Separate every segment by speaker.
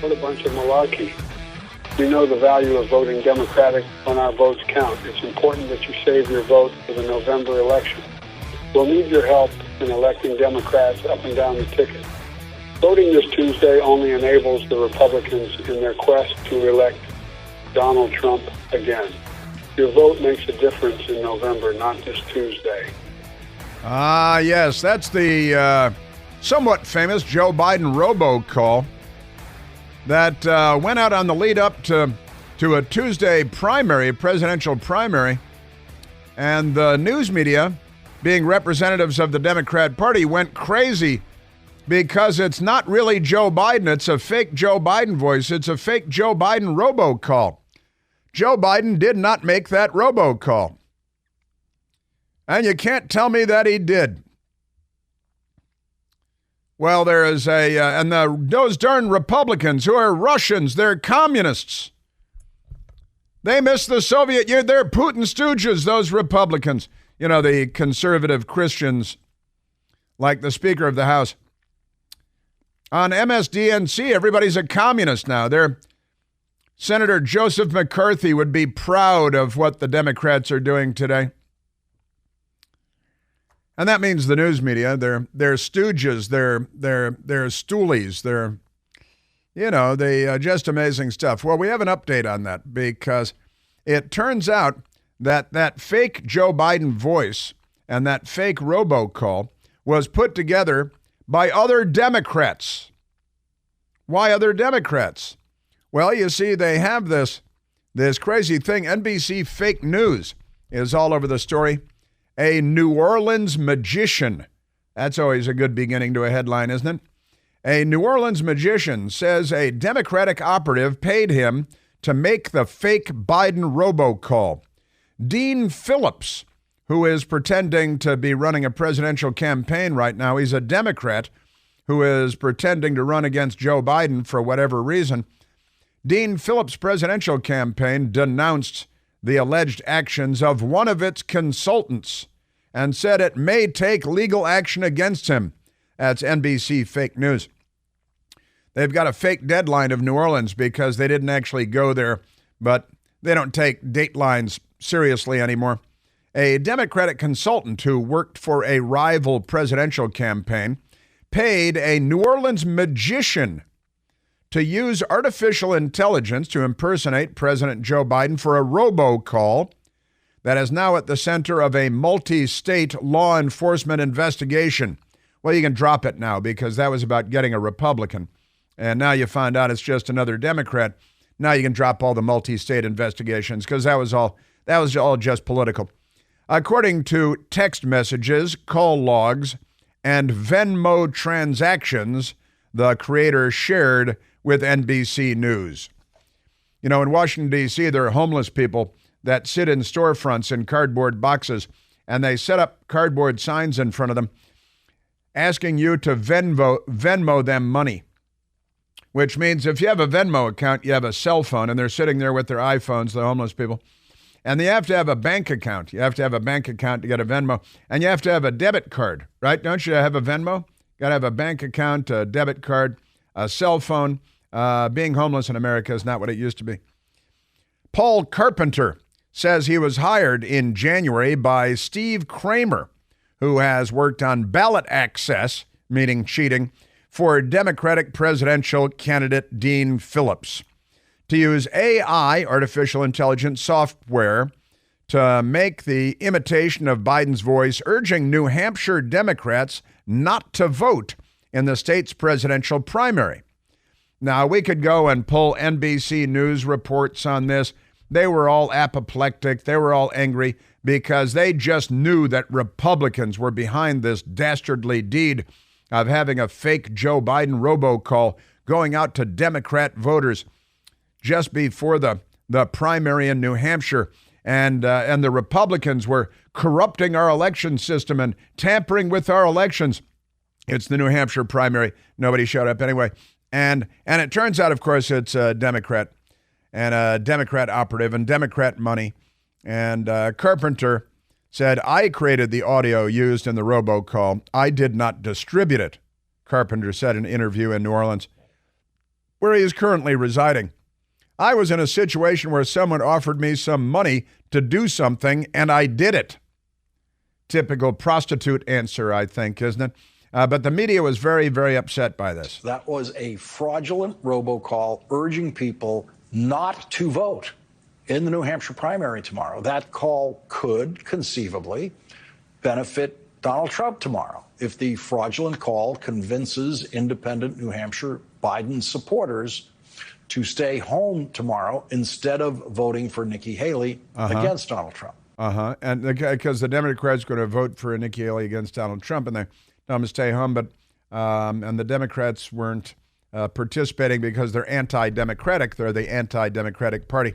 Speaker 1: What a bunch of malarkey. We know the value of voting Democratic when our votes count. It's important that you save your vote for the November election. We'll need your help in electing Democrats up and down the ticket. Voting this Tuesday only enables the Republicans in their quest to elect Donald Trump again. Your vote makes a difference in November, not this Tuesday.
Speaker 2: Yes, that's the somewhat famous Joe Biden robocall that went out on the lead up to a Tuesday primary, a presidential primary, and the news media, being representatives of the Democrat Party, went crazy because it's not really Joe Biden. It's a fake Joe Biden voice. It's a fake Joe Biden robocall. Joe Biden did not make that robocall. And you can't tell me that he did. Well, there is those darn Republicans who are Russians, they're communists. They miss the Soviet Union. They're Putin stooges, those Republicans. You know, the conservative Christians, like the Speaker of the House. On MSDNC, everybody's a communist now. Senator Joseph McCarthy would be proud of what the Democrats are doing today. And that means the news media, they're stooges, they're stoolies, they just amazing stuff. Well, we have an update on that because it turns out that fake Joe Biden voice and that fake robocall was put together by other Democrats. Why other Democrats? Well, you see, they have this crazy thing. NBC fake news is all over the story. A New Orleans magician. That's always a good beginning to a headline, isn't it? A New Orleans magician says a Democratic operative paid him to make the fake Biden robocall. Dean Phillips, who is pretending to be running a presidential campaign right now, he's a Democrat who is pretending to run against Joe Biden for whatever reason. Dean Phillips' presidential campaign denounced the alleged actions of one of its consultants and said it may take legal action against him. That's NBC fake news. They've got a fake deadline of New Orleans because they didn't actually go there, but they don't take datelines seriously anymore. A Democratic consultant who worked for a rival presidential campaign paid a New Orleans magician to use artificial intelligence to impersonate President Joe Biden for a robocall that is now at the center of a multi-state law enforcement investigation. Well, you can drop it now because that was about getting a Republican. And now you find out it's just another Democrat. Now you can drop all the multi-state investigations because that was all just political. According to text messages, call logs, and Venmo transactions, the creator shared with NBC News. You know, in Washington, D.C., there are homeless people that sit in storefronts in cardboard boxes, and they set up cardboard signs in front of them asking you to Venmo them money, which means if you have a Venmo account, you have a cell phone, and they're sitting there with their iPhones, the homeless people, and they have to have a bank account. You have to have a bank account to get a Venmo, and you have to have a debit card, right? Don't you have a Venmo? Got to have a bank account, a debit card, a cell phone. Being homeless in America is not what it used to be. Paul Carpenter says he was hired in January by Steve Kramer, who has worked on ballot access, meaning cheating, for Democratic presidential candidate Dean Phillips, to use AI, artificial intelligence software, to make the imitation of Biden's voice, urging New Hampshire Democrats not to vote in the state's presidential primary. Now, we could go and pull NBC News reports on this. They were all apoplectic. They were all angry because they just knew that Republicans were behind this dastardly deed of having a fake Joe Biden robocall going out to Democrat voters just before the primary in New Hampshire. And the Republicans were corrupting our election system and tampering with our elections. It's the New Hampshire primary. Nobody showed up anyway. And it turns out, of course, it's a Democrat and a Democrat operative and Democrat money. And Carpenter said, I created the audio used in the robocall. I did not distribute it, Carpenter said in an interview in New Orleans. where he is currently residing. I was in a situation where someone offered me some money to do something, and I did it. Typical prostitute answer, I think, isn't it? But the media was very, very upset by this.
Speaker 3: That was a fraudulent robocall urging people not to vote in the New Hampshire primary tomorrow. That call could conceivably benefit Donald Trump tomorrow if the fraudulent call convinces independent New Hampshire Biden supporters to stay home tomorrow instead of voting for Nikki Haley against Donald Trump.
Speaker 2: And because the Democrats are going to vote for Nikki Haley against Donald Trump, and they tell them to stay home, but and the Democrats weren't participating because they're anti-democratic. They're the anti-democratic party.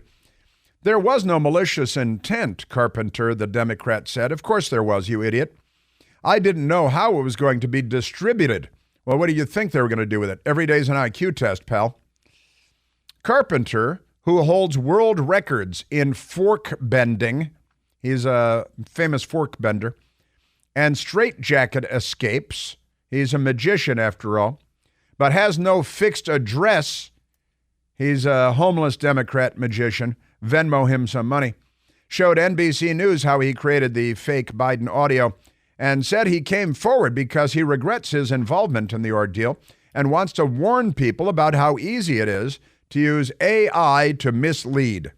Speaker 2: There was no malicious intent, Carpenter, the Democrat said. Of course there was, you idiot. I didn't know how it was going to be distributed. Well, what do you think they were going to do with it? Every day's an IQ test, pal. Carpenter, who holds world records in fork bending, he's a famous fork bender, and straitjacket escapes, he's a magician after all, but has no fixed address, he's a homeless Democrat magician, Venmo him some money, showed NBC News how he created the fake Biden audio and said he came forward because he regrets his involvement in the ordeal and wants to warn people about how easy it is to use AI to mislead.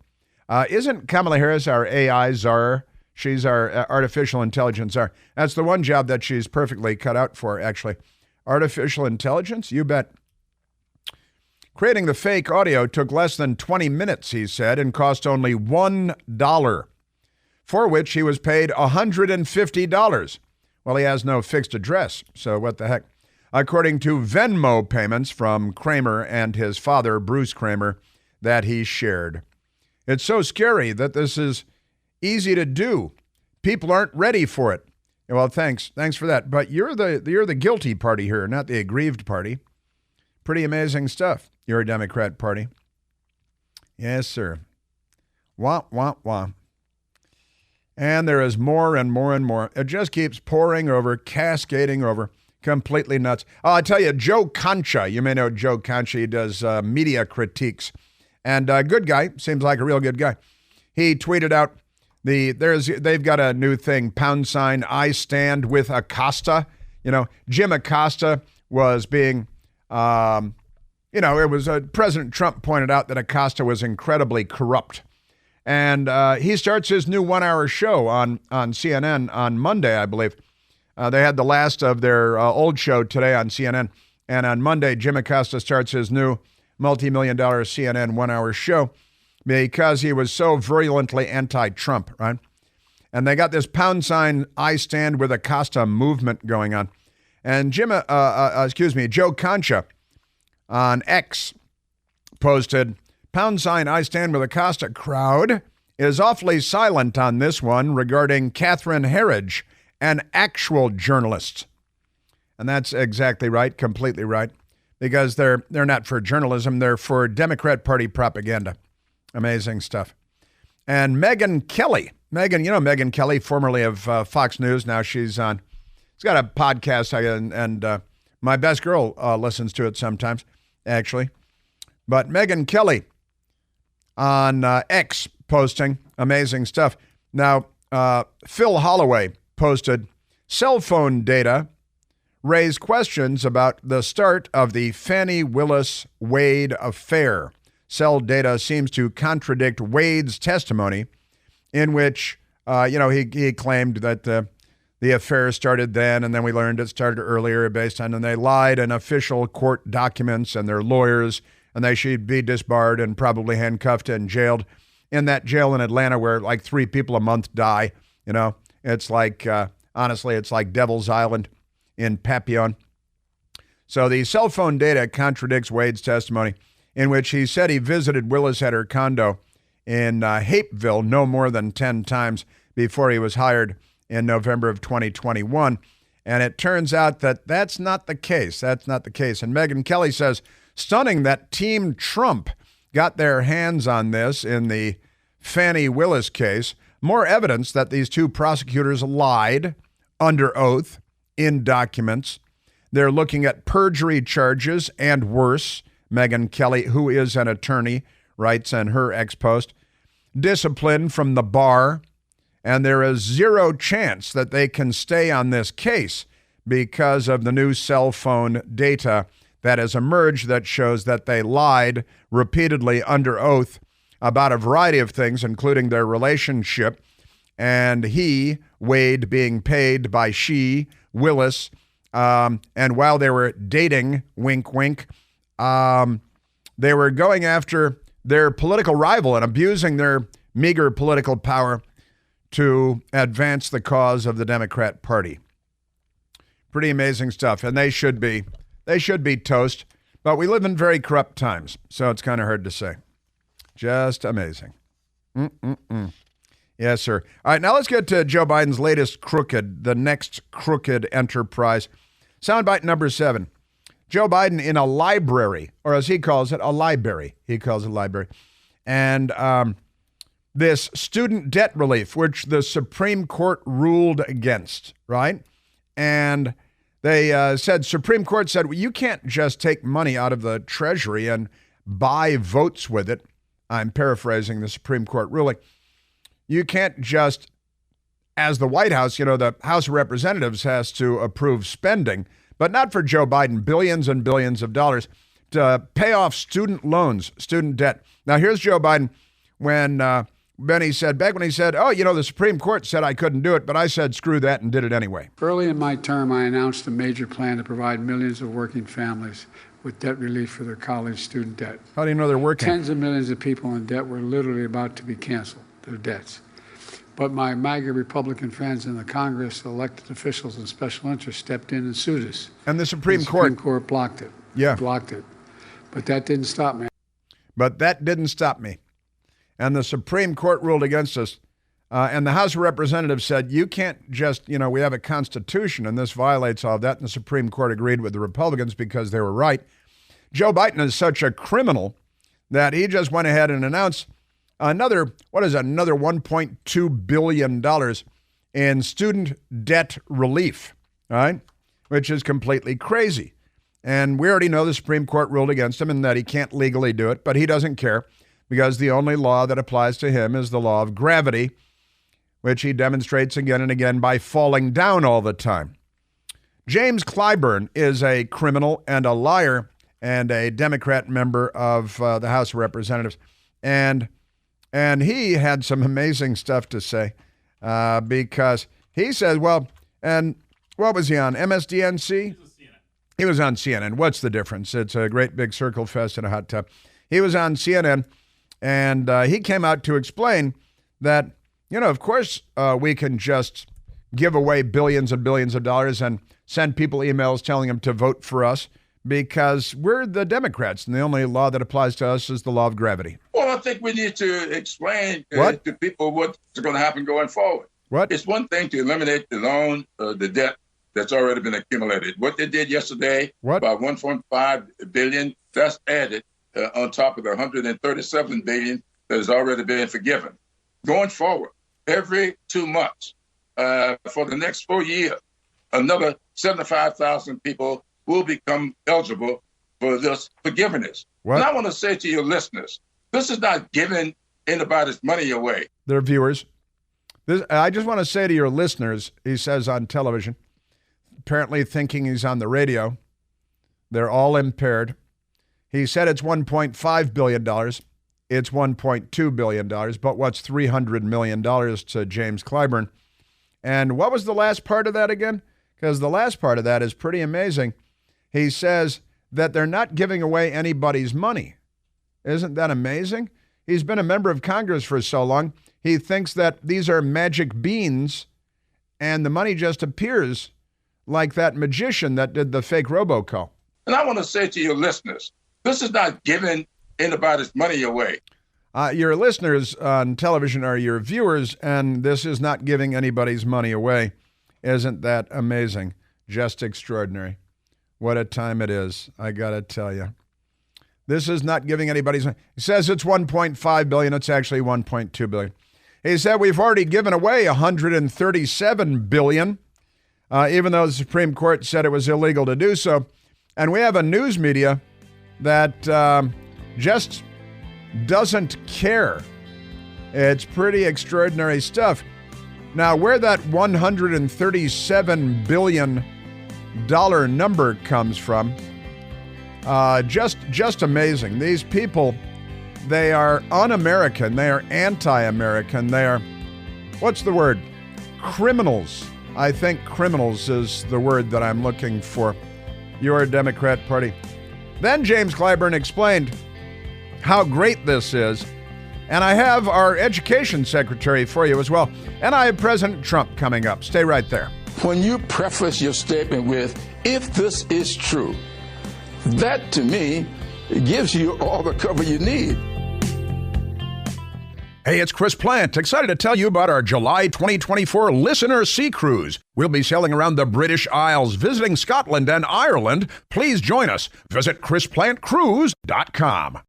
Speaker 2: Isn't Kamala Harris our AI czar? She's our artificial intelligence czar. That's the one job that she's perfectly cut out for, actually. Artificial intelligence? You bet. Creating the fake audio took less than 20 minutes, he said, and cost only $1, for which he was paid $150. Well, he has no fixed address, so what the heck? According to Venmo payments from Kramer and his father, Bruce Kramer, that he shared. It's so scary that this is easy to do. People aren't ready for it. Well, thanks for that. But you're the guilty party here, not the aggrieved party. Pretty amazing stuff. You're a Democrat party. Yes, sir. Wah, wah, wah. And there is more and more and more. It just keeps pouring over, cascading over. Completely nuts. Oh, I tell you, Joe Concha, you may know Joe Concha. He does media critiques. And a good guy, seems like a real good guy. He tweeted out, they've got a new thing, # I stand with Acosta. You know, Jim Acosta was being, President Trump pointed out that Acosta was incredibly corrupt. And he starts his new 1-hour show on CNN on Monday, I believe. They had the last of their old show today on CNN. And on Monday, Jim Acosta starts his new multi-million-dollar CNN 1-hour show because he was so virulently anti-Trump, right? And they got this # I stand with Acosta movement going on. And Joe Concha on X posted, # I stand with Acosta crowd is awfully silent on this one regarding Catherine Herridge, an actual journalist. And that's exactly right, completely right, because they're not for journalism, they're for Democrat Party propaganda. Amazing stuff. And Megyn Kelly, Megyn Kelly, formerly of Fox News, now she's got a podcast, and my best girl listens to it sometimes, actually. But Megyn Kelly on X posting amazing stuff. Now, Phil Holloway posted, cell phone data raise questions about the start of the Fani Willis Wade affair. Cell data seems to contradict Wade's testimony in which, he claimed that the affair started then, and then we learned it started earlier based on, and they lied in official court documents and their lawyers, and they should be disbarred and probably handcuffed and jailed in that jail in Atlanta where like 3 people a month die, It's like, honestly, it's like Devil's Island in Papillon. So the cell phone data contradicts Wade's testimony in which he said he visited Willis at her condo in Hapeville no more than 10 times before he was hired in November of 2021. And it turns out that that's not the case. That's not the case. And Megyn Kelly says, stunning that Team Trump got their hands on this in the Fani Willis case. More evidence that these 2 prosecutors lied under oath in documents. They're looking at perjury charges and worse Megyn Kelly, who is an attorney, writes in her ex-post, disciplined from the bar, and there is zero chance that they can stay on this case because of the new cell phone data that has emerged that shows that they lied repeatedly under oath about a variety of things, including their relationship. And he, Wade, being paid by she, Willis, and while they were dating, wink, wink, they were going after their political rival and abusing their meager political power to advance the cause of the Democrat Party. Pretty amazing stuff, and they should be toast, but we live in very corrupt times, so it's kind of hard to say. Just amazing. Yes, sir. All right, now let's get to Joe Biden's latest crooked, the next crooked enterprise. Soundbite number 7. Joe Biden in a library, or as he calls it, a library. He calls it library. And this student debt relief, which the Supreme Court ruled against, right? And they said, Supreme Court said, well, you can't just take money out of the Treasury and buy votes with it. I'm paraphrasing the Supreme Court ruling. You can't just, as the White House, the House of Representatives has to approve spending, but not for Joe Biden, billions and billions of dollars to pay off student loans, student debt. Now, here's Joe Biden when Benny said, back when he said, the Supreme Court said I couldn't do it, but I said, screw that and did it anyway.
Speaker 4: Early in my term, I announced a major plan to provide millions of working families with debt relief for their college student debt.
Speaker 2: How do you know they're working?
Speaker 4: Tens of millions of people in debt were literally about to be canceled, their debts. But my MAGA Republican friends in the Congress, elected officials and special interests stepped in and sued us.
Speaker 2: And the Supreme Court.
Speaker 4: The Supreme Court blocked it.
Speaker 2: Yeah.
Speaker 4: Blocked it. But that didn't stop me. And the Supreme Court ruled against us. And the House of Representatives said, you can't just, we have a Constitution and this violates all of that. And the Supreme Court agreed with the Republicans because they were right. Joe Biden is such a criminal that he just went ahead and announced another $1.2 billion in student debt relief, all right, which is completely crazy. And we already know the Supreme Court ruled against him and that he can't legally do it, but he doesn't care because the only law that applies to him is the law of gravity, which he demonstrates again and again by falling down all the time. James Clyburn is a criminal and a liar and a Democrat member of the House of Representatives. And he had some amazing stuff to say because he said, and what was he on, MSDNC? He was on CNN. What's the difference? It's a great big circle fest in a hot tub. He was on CNN, and he came out to explain that, of course, we can just give away billions and billions of dollars and send people emails telling them to vote for us because we're the Democrats, and the only law that applies to us is the law of gravity.
Speaker 5: Well, I think we need to explain to people what's going to happen going forward.
Speaker 2: What?
Speaker 5: It's one thing to eliminate the loan, the debt that's already been accumulated. What they did yesterday, about $1.5 billion, that's added on top of the $137 billion that has already been forgiven. Going forward, every 2 months for the next 4 years, another 75,000 people will become eligible for this forgiveness. And I want to say to your listeners, this is not giving anybody's money away.
Speaker 2: Their viewers. I just want to say to your listeners, he says on television, apparently thinking he's on the radio, they're all impaired. He said it's $1.5 billion. It's $1.2 billion. But what's $300 million to James Clyburn? And what was the last part of that again? Because the last part of that is pretty amazing. He says that they're not giving away anybody's money. Isn't that amazing? He's been a member of Congress for so long. He thinks that these are magic beans and the money just appears like that magician that did the fake robocall.
Speaker 5: And I want to say to your listeners, this is not giving anybody's money away.
Speaker 2: Your listeners on television are your viewers, and this is not giving anybody's money away. Isn't that amazing? Just extraordinary. What a time it is, I got to tell you. This is not giving anybody's money. He says it's $1.5 billion. It's actually $1.2 billion. He said we've already given away $137 billion, even though the Supreme Court said it was illegal to do so. And we have a news media that just doesn't care. It's pretty extraordinary stuff. Now, where that $137 billion number comes from, just amazing. These people, they are un-American. They are anti-American. They are, what's the word? Criminals. I think criminals is the word that I'm looking for. Your Democrat Party. Then James Clyburn explained how great this is. And I have our education secretary for you as well. And I have President Trump coming up. Stay right there.
Speaker 6: When you preface your statement with, if this is true, that to me gives you all the cover you need.
Speaker 2: Hey, it's Chris Plant. Excited to tell you about our July 2024 Listener Sea Cruise. We'll be sailing around the British Isles, visiting Scotland and Ireland. Please join us. Visit ChrisPlantCruise.com.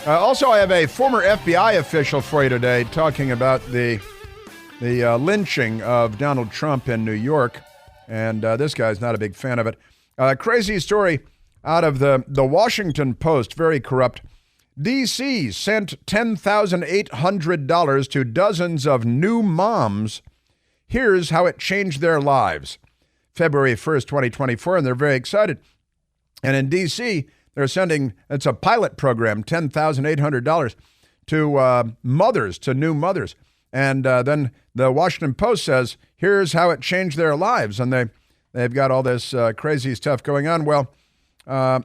Speaker 2: Also, I have a former FBI official for you today talking about the lynching of Donald Trump in New York, and this guy's not a big fan of it. Crazy story out of the Washington Post, very corrupt. D.C. sent $10,800 to dozens of new moms. Here's how it changed their lives. February 1st, 2024, and they're very excited. And in D.C., they're sending, it's a pilot program, $10,800 to mothers, to new mothers. And then the Washington Post says, here's how it changed their lives. And they've got all this crazy stuff going on. Well, now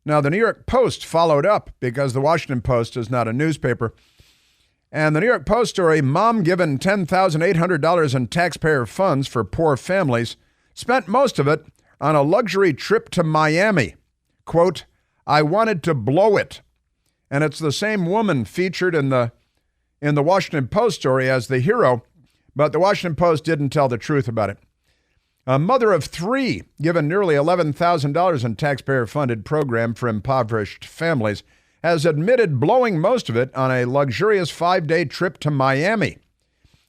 Speaker 2: the New York Post followed up because the Washington Post is not a newspaper. And the New York Post story, mom given $10,800 in taxpayer funds for poor families, spent most of it on a luxury trip to Miami. Quote, I wanted to blow it. And it's the same woman featured in the Washington Post story as the hero, but the Washington Post didn't tell the truth about it. A mother of three, given nearly $11,000 in taxpayer-funded program for impoverished families, has admitted blowing most of it on a luxurious 5-day trip to Miami,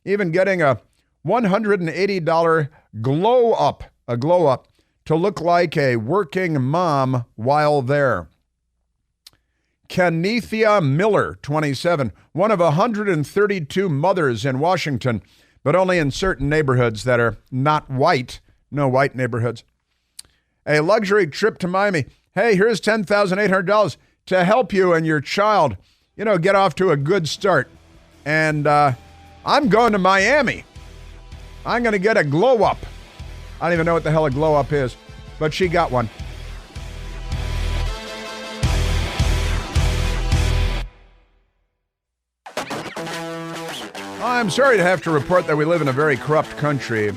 Speaker 2: even getting a $180 glow-up to look like a working mom while there. Kenethia Miller, 27, one of 132 mothers in Washington, but only in certain neighborhoods that are not white, no white neighborhoods. A luxury trip to Miami. Hey, here's $10,800 to help you and your child, get off to a good start. And I'm going to Miami. I'm going to get a glow up. I don't even know what the hell a glow up is, but she got one. I'm sorry to have to report that we live in a very corrupt country.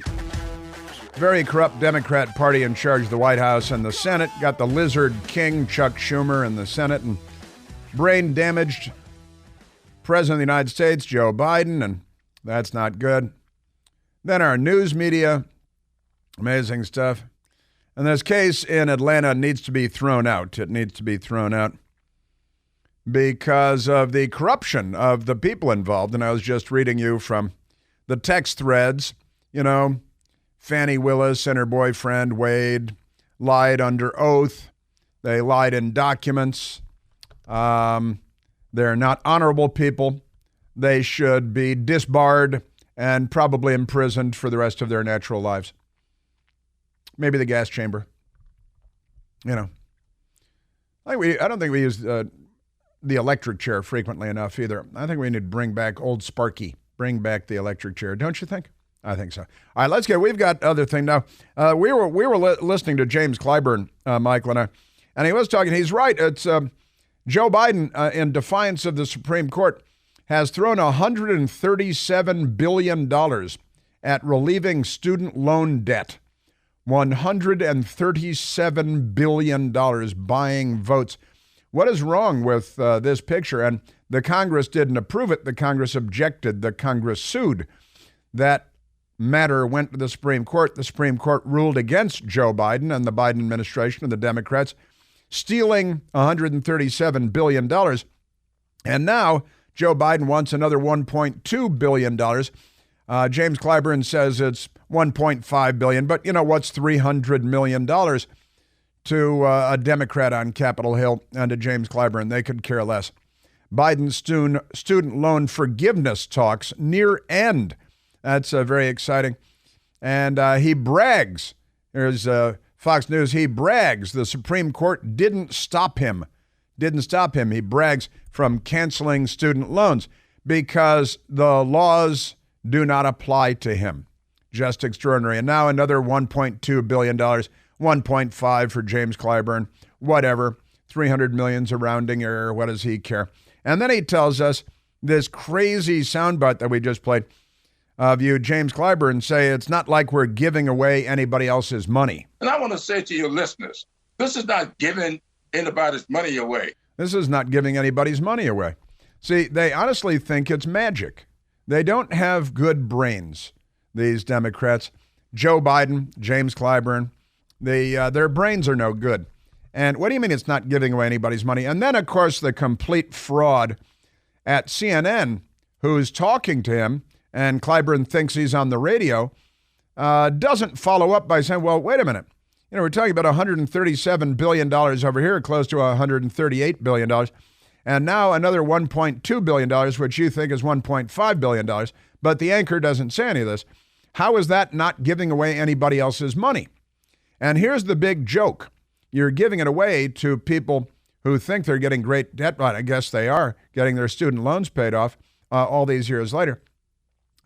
Speaker 2: Very corrupt Democrat Party in charge of the White House and the Senate. Got the lizard king, Chuck Schumer, in the Senate, and brain-damaged President of the United States, Joe Biden, and that's not good. Then our news media, amazing stuff. And this case in Atlanta needs to be thrown out. It needs to be thrown out because of the corruption of the people involved. And I was just reading you from the text threads, Fannie Willis and her boyfriend, Wade, lied under oath. They lied in documents. They're not honorable people. They should be disbarred and probably imprisoned for the rest of their natural lives. Maybe the gas chamber. I don't think we use the electric chair frequently enough either. I think we need to bring back old Sparky. Bring back the electric chair, don't you think? I think so. All right, we've got other thing now. We were listening to James Clyburn, Michael and I, and he was talking. He's right. It's Joe Biden, in defiance of the Supreme Court, has thrown $137 billion at relieving student loan debt. $137 billion buying votes. What is wrong with this picture? And the Congress didn't approve it. The Congress objected. The Congress sued. That matter went to the Supreme Court. The Supreme Court ruled against Joe Biden and the Biden administration and the Democrats, stealing $137 billion. And now Joe Biden wants another $1.2 billion James Clyburn says it's $1.5 billion, but you know what's $300 million to a Democrat on Capitol Hill and to James Clyburn? They could care less. Biden's student loan forgiveness talks near end. That's very exciting. And he brags. Here's Fox News. He brags the Supreme Court didn't stop him. He brags from canceling student loans because the laws do not apply to him. Just extraordinary. And now another $1.2 billion, 1.5 for James Clyburn, whatever. 300 million's a rounding error. What does he care? And then he tells us this crazy soundbite that we just played of you, James Clyburn, say it's not like we're giving away anybody else's money.
Speaker 5: And I want to say to your listeners, this is not giving anybody's money away.
Speaker 2: This is not giving anybody's money away. See, they honestly think it's magic. They don't have good brains, these Democrats. Joe Biden, James Clyburn, their brains are no good. And what do you mean it's not giving away anybody's money? And then, of course, the complete fraud at CNN who's talking to him, and Clyburn thinks he's on the radio, doesn't follow up by saying, well, wait a minute. You know, we're talking about $137 billion over here, close to $138 billion. And now another $1.2 billion, which you think is $1.5 billion. But the anchor doesn't say any of this. How is that not giving away anybody else's money? And here's the big joke. You're giving it away to people who think they're getting great debt. But I guess they are getting their student loans paid off all these years later.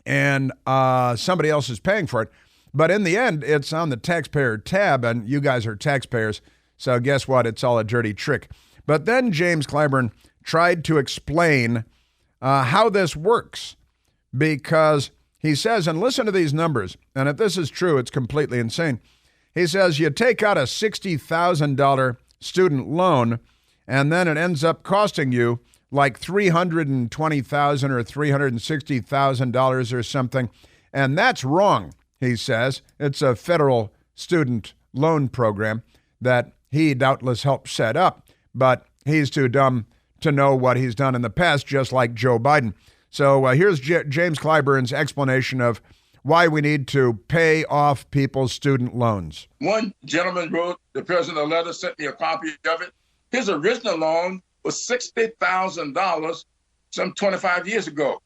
Speaker 2: And somebody else is paying for it. But in the end, it's on the taxpayer tab, and you guys are taxpayers. So guess what? It's all a dirty trick. But then James Clyburn tried to explain how this works, because he says, and listen to these numbers, and if this is true, it's completely insane. He says you take out a $60,000 student loan, and then it ends up costing you like $320,000 or $360,000 or something, and that's wrong, he says. It's a federal student loan program that he doubtless helped set up, but he's too dumb to know what he's done in the past, just like Joe Biden. So here's James Clyburn's explanation of why we need to pay off people's student loans.
Speaker 5: One gentleman wrote the president a letter, sent me a copy of it. His original loan was $60,000 some 25 years ago.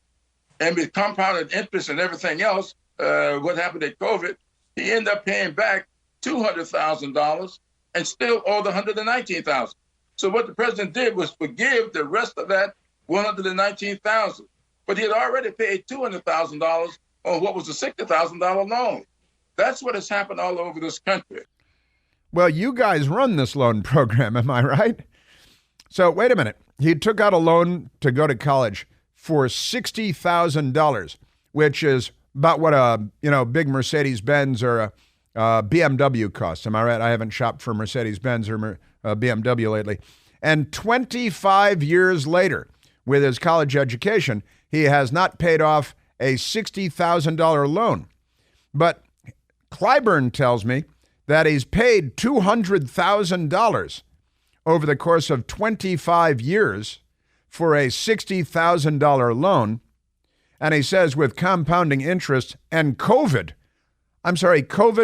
Speaker 5: And with compounded interest and everything else, what happened at COVID, he ended up paying back $200,000 and still owed $119,000. So what the president did was forgive the rest of that $119,000. But he had already paid $200,000 on what was a $60,000 loan. That's what has happened all over this country.
Speaker 2: Well, you guys run this loan program, am I right? So wait a minute. He took out a loan to go to college for $60,000, which is about what a big Mercedes-Benz or a BMW costs. Am I right? I haven't shopped for Mercedes-Benz or BMW lately. And 25 years later, with his college education, he has not paid off a $60,000 loan. But Clyburn tells me that he's paid $200,000 over the course of 25 years for a $60,000 loan. And he says with compounding interest and COVID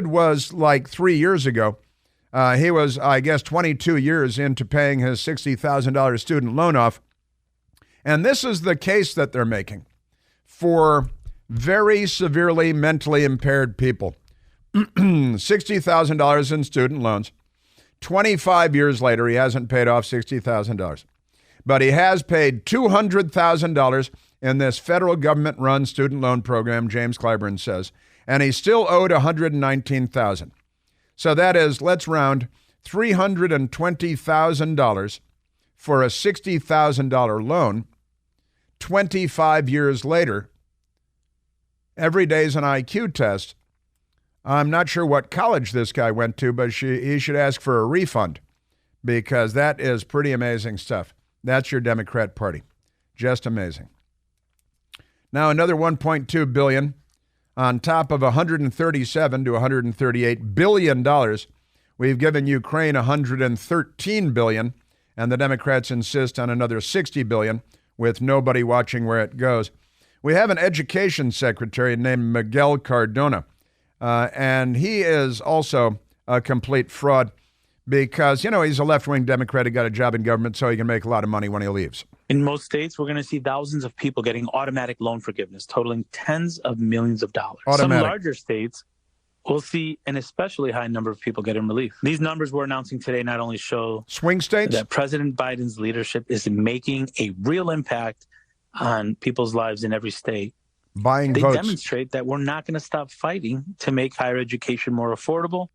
Speaker 2: was like 3 years ago. He was, I guess, 22 years into paying his $60,000 student loan off. And this is the case that they're making for very severely mentally impaired people. $60,000 in student loans. 25 years later, he hasn't paid off $60,000. But he has paid $200,000 in this federal government-run student loan program, James Clyburn says, and he still owed $119,000. So that is, let's round, $320,000 for a $60,000 loan. 25 years later, every day's an IQ test. I'm not sure what college this guy went to, but he should ask for a refund, because that is pretty amazing stuff. That's your Democrat Party. Just amazing. Now another $1.2 billion on top of $137 to $138 billion. We've given Ukraine $113 billion, and the Democrats insist on another $60 billion with nobody watching where it goes. We have an education secretary named Miguel Cardona, and he is also a complete fraud because, he's a left-wing Democrat who got a job in government so he can make a lot of money when he leaves.
Speaker 7: In most states, we're going to see thousands of people getting automatic loan forgiveness, totaling tens of millions of dollars. Some larger states will see an especially high number of people getting relief. These numbers we're announcing today not only show
Speaker 2: swing states
Speaker 7: that President Biden's leadership is making a real impact on people's lives in every state.
Speaker 2: They
Speaker 7: demonstrate that we're not going to stop fighting to make higher education more affordable.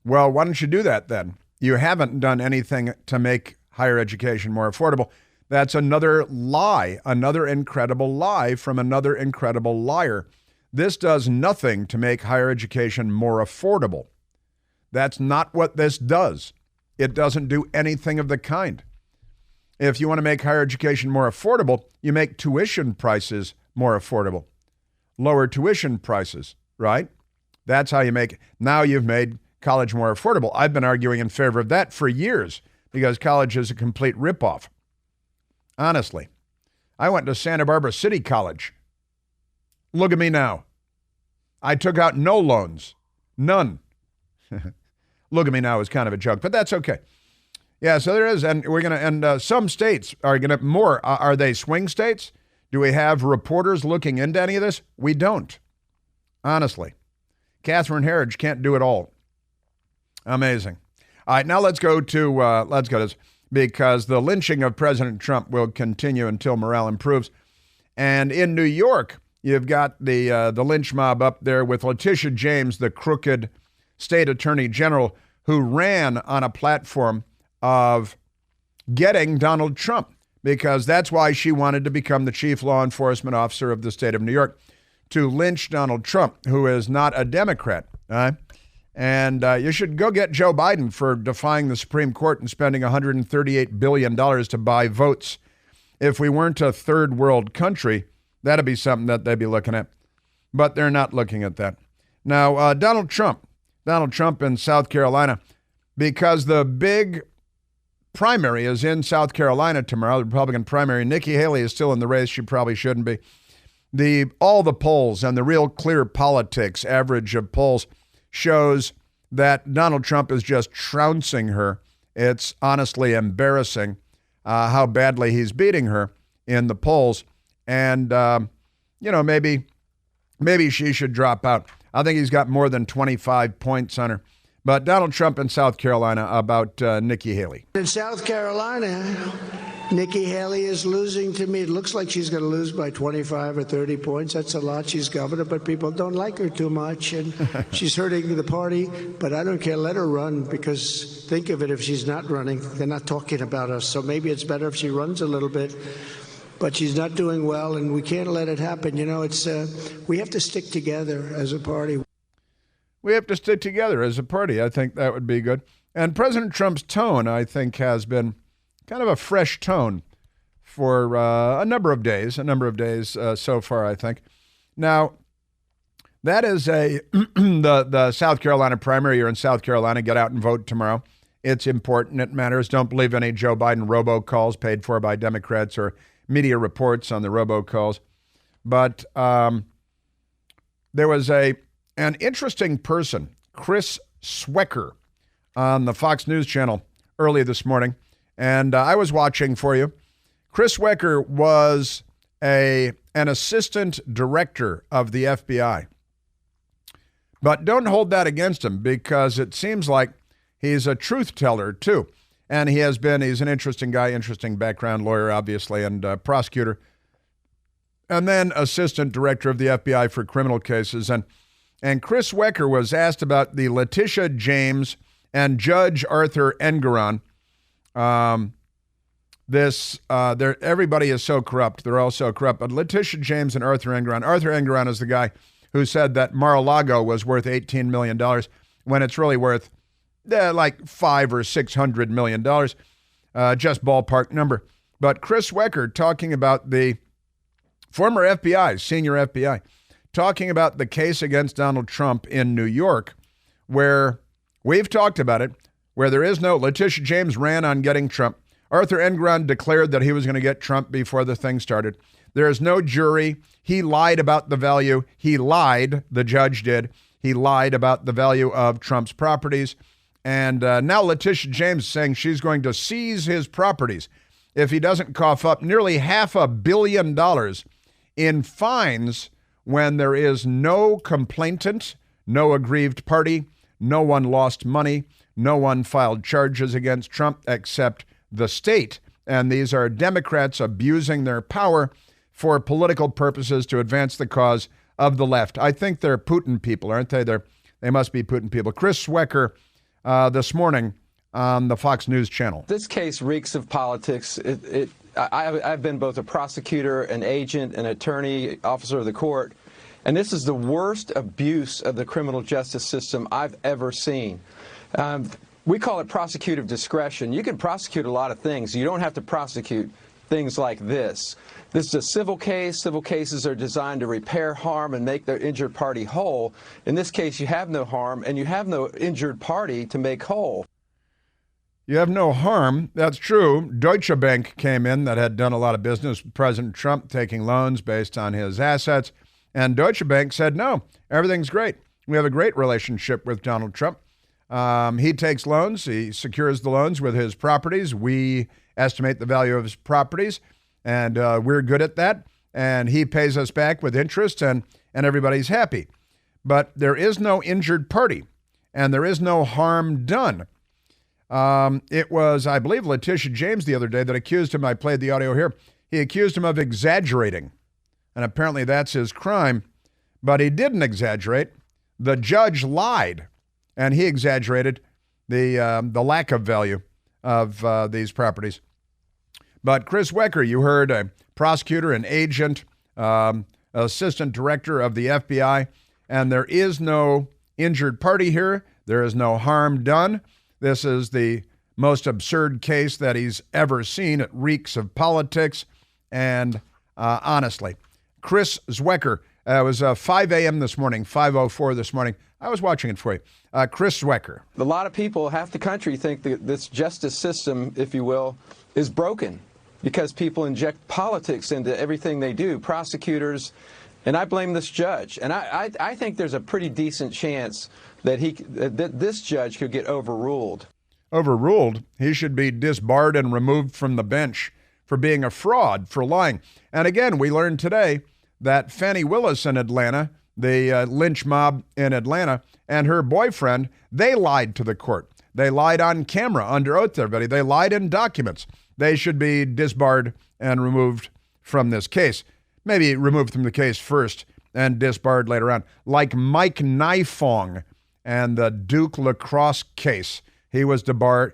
Speaker 2: Well, why don't you do that then? You haven't done anything to make higher education more affordable. That's another lie, another incredible lie from another incredible liar. This does nothing to make higher education more affordable. That's not what this does. It doesn't do anything of the kind. If you want to make higher education more affordable, you make tuition prices more affordable. Lower tuition prices, right? That's how you make it. Now you've made college more affordable. I've been arguing in favor of that for years because college is a complete ripoff. Honestly, I went to Santa Barbara City College. Look at me now. I took out no loans. None. Look at me now is kind of a joke, but that's okay. Yeah, so there is, and we're going to, and some states are going to more. Are they swing states? Do we have reporters looking into any of this? We don't. Honestly. Catherine Herridge can't do it all. Amazing. All right, now let's go to this, because the lynching of President Trump will continue until morale improves. And in New York, you've got the lynch mob up there with Letitia James, the crooked state attorney general, who ran on a platform of getting Donald Trump, because that's why she wanted to become the chief law enforcement officer of the state of New York, to lynch Donald Trump, who is not a Democrat. And you should go get Joe Biden for defying the Supreme Court and spending $138 billion to buy votes. If we weren't a third world country, that'd be something that they'd be looking at. But they're not looking at that. Now, Donald Trump in South Carolina, because the big primary is in South Carolina tomorrow, the Republican primary. Nikki Haley is still in the race. She probably shouldn't be. All the polls and the Real Clear Politics average of polls shows that Donald Trump is just trouncing her. It's honestly embarrassing how badly he's beating her in the polls. And, maybe she should drop out. I think he's got more than 25 points on her. But Donald Trump in South Carolina about Nikki Haley.
Speaker 8: In South Carolina, Nikki Haley is losing to me. It looks like she's going to lose by 25 or 30 points. That's a lot. She's governor, but people don't like her too much, and she's hurting the party. But I don't care. Let her run, because think of it, if she's not running, they're not talking about us. So maybe it's better if she runs a little bit. But she's not doing well, and we can't let it happen. We have to stick together as a party.
Speaker 2: We have to stick together as a party. I think that would be good. And President Trump's tone, I think, has been kind of a fresh tone for a number of days so far, I think. Now, that is the South Carolina primary. You're in South Carolina. Get out and vote tomorrow. It's important. It matters. Don't believe any Joe Biden robocalls paid for by Democrats or media reports on the robocalls. But there was an interesting person, Chris Swecker, on the Fox News channel early this morning. And I was watching for you. Chris Swecker was an assistant director of the FBI. But don't hold that against him, because it seems like he's a truth teller too. And he's an interesting guy, interesting background, lawyer, obviously, and prosecutor. And then assistant director of the FBI for criminal cases. And Chris Swecker was asked about the Letitia James and Judge Arthur Engoron. Everybody is so corrupt. They're all so corrupt. But Letitia James and Arthur Engoron. Arthur Engoron is the guy who said that Mar-a-Lago was worth $18 million when it's really worth like $500 or $600 million. Just ballpark number. But Chris Swecker, talking about the former FBI, senior FBI, talking about the case against Donald Trump in New York, where we've talked about it, where there is no, Letitia James ran on getting Trump. Arthur Engoron declared that he was going to get Trump before the thing started. There is no jury. He lied about the value. He lied, the judge did. He lied about the value of Trump's properties. And now Letitia James is saying she's going to seize his properties if he doesn't cough up nearly $500 million in fines when there is no complainant, no aggrieved party, no one lost money, no one filed charges against Trump except the state. And these are Democrats abusing their power for political purposes to advance the cause of the left. I think they're Putin people, aren't they? They must be Putin people. Chris Swecker this morning on the Fox News channel.
Speaker 9: This case reeks of politics. I've been both a prosecutor, an agent, an attorney, officer of the court, and this is the worst abuse of the criminal justice system I've ever seen. We call it prosecutive discretion. You can prosecute a lot of things. You don't have to prosecute things like this. This is a civil case. Civil cases are designed to repair harm and make the injured party whole. In this case, you have no harm, and you have no injured party to make whole.
Speaker 2: You have no harm. That's true. Deutsche Bank came in that had done a lot of business with President Trump, taking loans based on his assets. And Deutsche Bank said, no, everything's great. We have a great relationship with Donald Trump. He takes loans. He secures the loans with his properties. We estimate the value of his properties, and we're good at that. And he pays us back with interest, and everybody's happy. But there is no injured party, and there is no harm done. It was, I believe, Letitia James the other day that accused him, I played the audio here, he accused him of exaggerating. And apparently that's his crime. But he didn't exaggerate. The judge lied, and he exaggerated the lack of value of these properties. But Chris Swecker, you heard, a prosecutor, an agent, assistant director of the FBI, and there is no injured party here. There is no harm done. This is the most absurd case that he's ever seen. It reeks of politics. And honestly, Chris Swecker, it was 5 a.m. this morning, 5:04 this morning. I was watching it for you. Chris Swecker.
Speaker 9: A lot of people, half the country, think that this justice system, if you will, is broken because people inject politics into everything they do, prosecutors, and I blame this judge. And I think there's a pretty decent chance that this judge could get overruled.
Speaker 2: Overruled? He should be disbarred and removed from the bench for being a fraud, for lying. And again, we learned today that Fannie Willis in Atlanta, the lynch mob in Atlanta, and her boyfriend, they lied to the court. They lied on camera, under oath, everybody. They lied in documents. They should be disbarred and removed from this case. Maybe removed from the case first and disbarred later on. Like Mike Nifong and the Duke lacrosse case. He was disbarred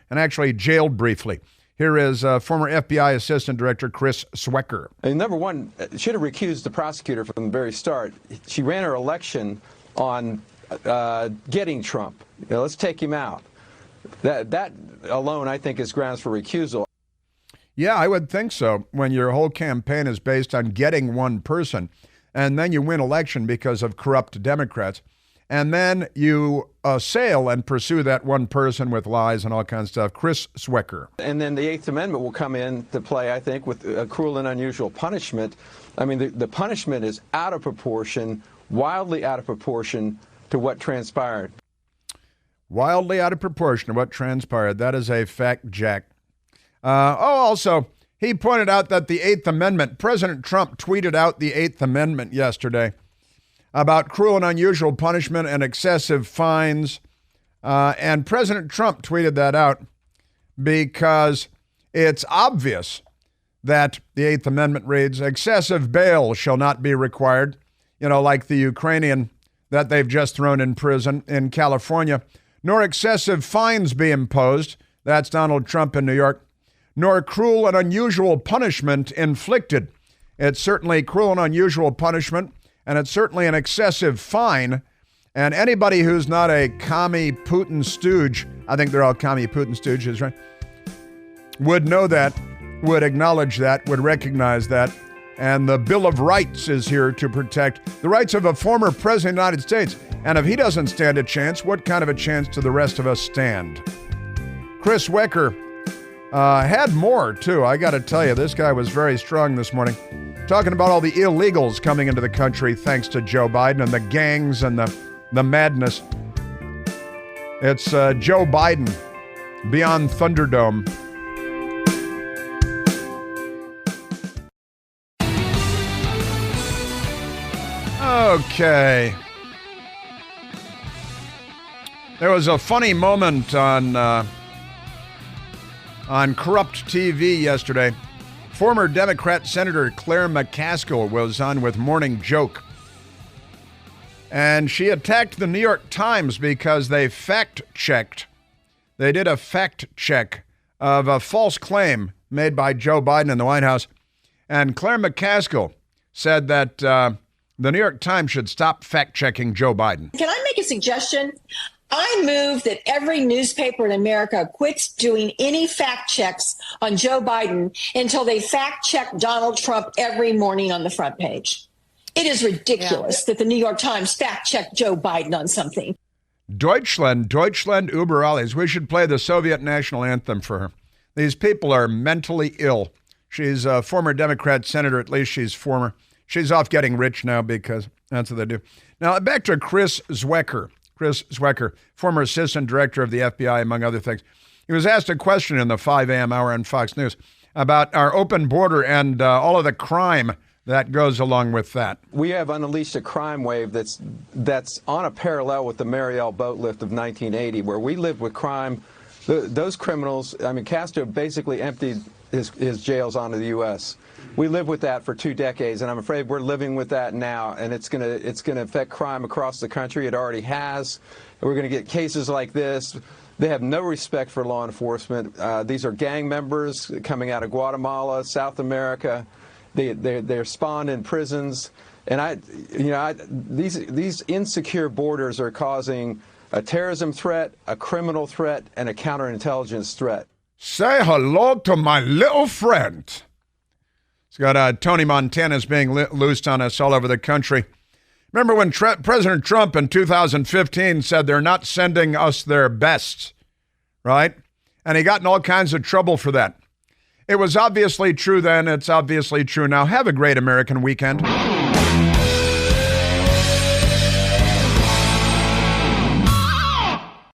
Speaker 2: and actually jailed briefly. Here is former FBI Assistant Director Chris Swecker.
Speaker 9: And number one, should have recused the prosecutor from the very start. She ran her election on getting Trump. Let's take him out. That alone, I think, is grounds for recusal.
Speaker 2: Yeah, I would think so. When your whole campaign is based on getting one person, and then you win election because of corrupt Democrats, and then you assail and pursue that one person with lies and all kinds of stuff. Chris Swecker.
Speaker 9: And then the Eighth Amendment will come into play, I think, with a cruel and unusual punishment. I mean, the punishment is out of proportion, wildly out of proportion to what transpired.
Speaker 2: Wildly out of proportion to what transpired. That is a fact, Jack. Also, he pointed out that the Eighth Amendment, President Trump tweeted out the Eighth Amendment yesterday about cruel and unusual punishment and excessive fines. And President Trump tweeted that out because it's obvious that the Eighth Amendment reads, excessive bail shall not be required. You know, like the Ukrainian that they've just thrown in prison in California, nor excessive fines be imposed. That's Donald Trump in New York. Nor cruel and unusual punishment inflicted. It's certainly cruel and unusual punishment, and it's certainly an excessive fine. And anybody who's not a commie Putin stooge, I think they're all commie Putin stooges, right? Would know that, would acknowledge that, would recognize that. And the Bill of Rights is here to protect the rights of a former president of the United States. And if he doesn't stand a chance, what kind of a chance do the rest of us stand? Chris Swecker Had more, too. I got to tell you, this guy was very strong this morning. Talking about all the illegals coming into the country thanks to Joe Biden and the gangs and the madness. It's Joe Biden, Beyond Thunderdome. Okay. There was a funny moment on Corrupt TV yesterday. Former Democrat Senator Claire McCaskill was on with Morning Joke. And she attacked the New York Times because they fact-checked. They did a fact-check of a false claim made by Joe Biden in the White House. And Claire McCaskill said that the New York Times should stop fact-checking Joe Biden.
Speaker 10: Can I make a suggestion? I move that every newspaper in America quits doing any fact checks on Joe Biden until they fact check Donald Trump every morning on the front page. It is ridiculous that the New York Times fact checked Joe Biden on something. Deutschland über alles. We should play the Soviet national anthem for her. These people are mentally ill. She's a former Democrat senator, at least she's former. She's off getting rich now because that's what they do. Now, back to Chris Swecker. Chris Swecker, former assistant director of the FBI, among other things. He was asked a question in the 5 a.m. hour on Fox News about our open border and all of the crime that goes along with that.
Speaker 9: We have unleashed a crime wave that's on a parallel with the Mariel boat lift of 1980, where we lived with crime. Those criminals, I mean, Castro basically emptied his jails onto the U.S. We lived with that for 2 decades, and I'm afraid we're living with that now, and it's gonna affect crime across the country. It already has. We're going to get cases like this. They have no respect for law enforcement. These are gang members coming out of Guatemala, South America. They're spawned in prisons, and these insecure borders are causing a terrorism threat, a criminal threat, and a counterintelligence threat.
Speaker 2: Say hello to my little friend. It's got Tony Montana's being loosed on us all over the country. Remember when President Trump in 2015 said they're not sending us their best, right? And he got in all kinds of trouble for that. It was obviously true then. It's obviously true now. Have a great American weekend.